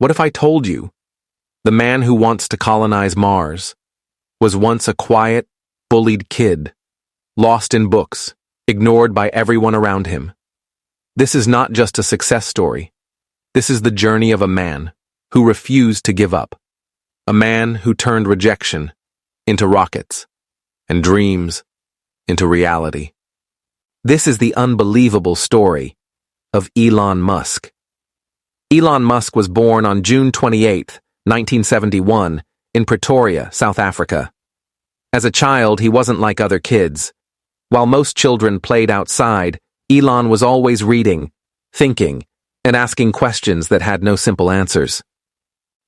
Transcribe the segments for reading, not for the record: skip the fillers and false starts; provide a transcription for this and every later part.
What if I told you the man who wants to colonize Mars was once a quiet, bullied kid, lost in books, ignored by everyone around him? This is not just a success story. This is the journey of a man who refused to give up, a man who turned rejection into rockets and dreams into reality. This is the unbelievable story of Elon Musk. Elon Musk was born on June 28, 1971, in Pretoria, South Africa. As a child, he wasn't like other kids. While most children played outside, Elon was always reading, thinking, and asking questions that had no simple answers.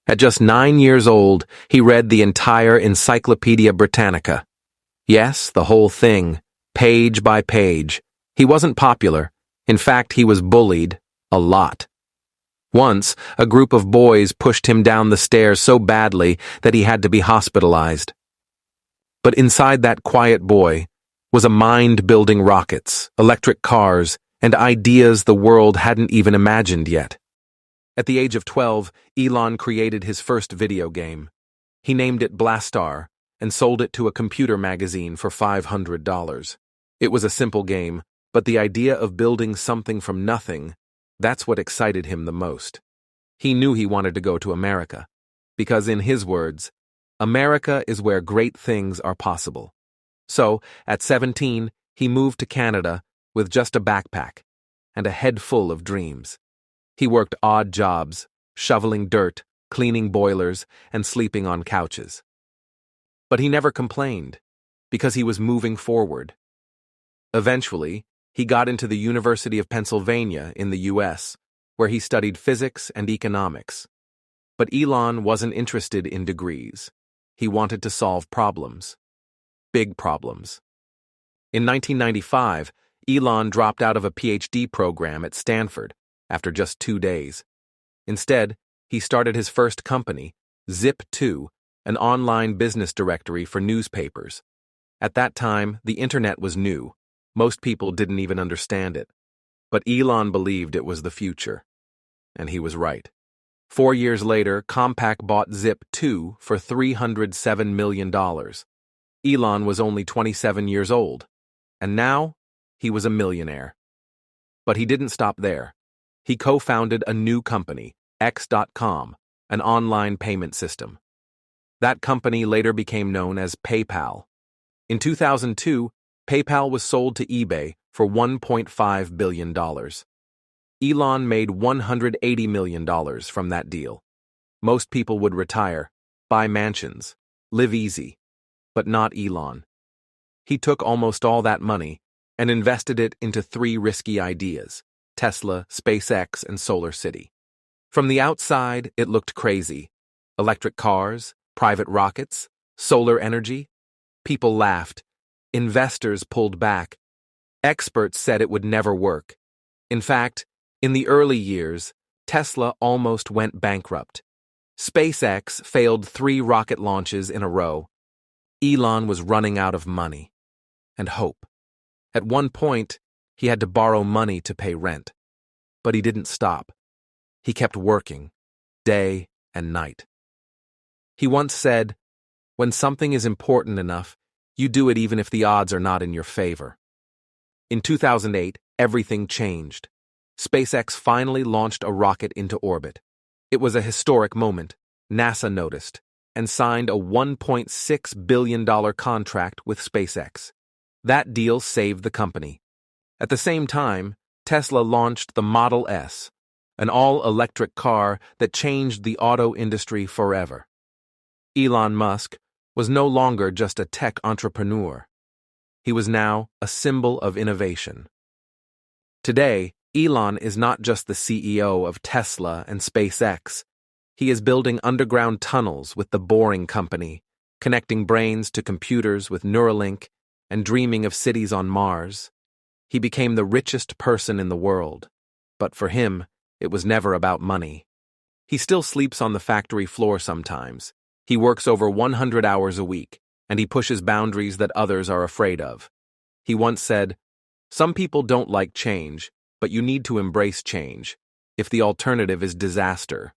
At just 9 years old, he read the entire Encyclopedia Britannica. Yes, the whole thing, page by page. He wasn't popular. In fact, he was bullied a lot. Once, a group of boys pushed him down the stairs so badly that he had to be hospitalized. But inside that quiet boy was a mind building rockets, electric cars, and ideas the world hadn't even imagined yet. At the age of 12, Elon created his first video game. He named it Blastar and sold it to a computer magazine for $500. It was a simple game, but the idea of building something from nothing, that's what excited him the most. He knew he wanted to go to America, because in his words, America is where great things are possible. So, at 17, he moved to Canada with just a backpack and a head full of dreams. He worked odd jobs, shoveling dirt, cleaning boilers, and sleeping on couches. But he never complained, because he was moving forward. Eventually, he got into the University of Pennsylvania in the U.S., where he studied physics and economics. But Elon wasn't interested in degrees. He wanted to solve problems. Big problems. In 1995, Elon dropped out of a PhD program at Stanford after just 2 days. Instead, he started his first company, Zip2, an online business directory for newspapers. At that time, the internet was new. Most people didn't even understand it. But Elon believed it was the future. And he was right. 4 years later, Compaq bought Zip2 for $307 million. Elon was only 27 years old. And now, he was a millionaire. But he didn't stop there. He co-founded a new company, X.com, an online payment system. That company later became known as PayPal. In 2002, PayPal was sold to eBay for $1.5 billion. Elon made $180 million from that deal. Most people would retire, buy mansions, live easy, but not Elon. He took almost all that money and invested it into 3 risky ideas: Tesla, SpaceX, and Solar City. From the outside, it looked crazy. Electric cars, private rockets, solar energy. People laughed. Investors pulled back. Experts said it would never work. In fact, in the early years, Tesla almost went bankrupt. SpaceX failed 3 rocket launches in a row. Elon was running out of money and hope. At one point, he had to borrow money to pay rent. But he didn't stop. He kept working, day and night. He once said, "When something is important enough, you do it even if the odds are not in your favor." In 2008, everything changed. SpaceX finally launched a rocket into orbit. It was a historic moment. NASA noticed and signed a $1.6 billion contract with SpaceX. That deal saved the company. At the same time, Tesla launched the Model S, an all-electric car that changed the auto industry forever. Elon Musk was no longer just a tech entrepreneur. He was now a symbol of innovation. Today, Elon is not just the CEO of Tesla and SpaceX. He is building underground tunnels with the Boring Company, connecting brains to computers with Neuralink, and dreaming of cities on Mars. He became the richest person in the world. But for him, it was never about money. He still sleeps on the factory floor sometimes. He works over 100 hours a week, and he pushes boundaries that others are afraid of. He once said, "Some people don't like change, but you need to embrace change, if the alternative is disaster."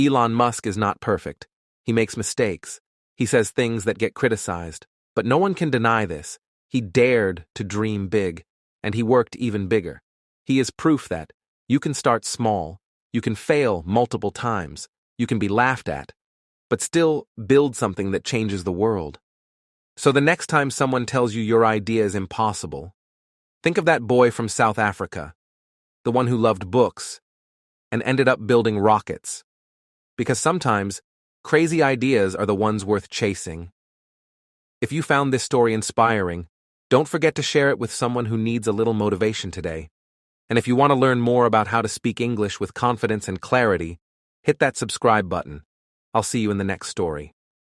Elon Musk is not perfect. He makes mistakes. He says things that get criticized. But no one can deny this. He dared to dream big, and he worked even bigger. He is proof that you can start small, you can fail multiple times, you can be laughed at, but still build something that changes the world. So the next time someone tells you your idea is impossible, think of that boy from South Africa, the one who loved books and ended up building rockets. Because sometimes, crazy ideas are the ones worth chasing. If you found this story inspiring, don't forget to share it with someone who needs a little motivation today. And if you want to learn more about how to speak English with confidence and clarity, hit that subscribe button. I'll see you in the next story.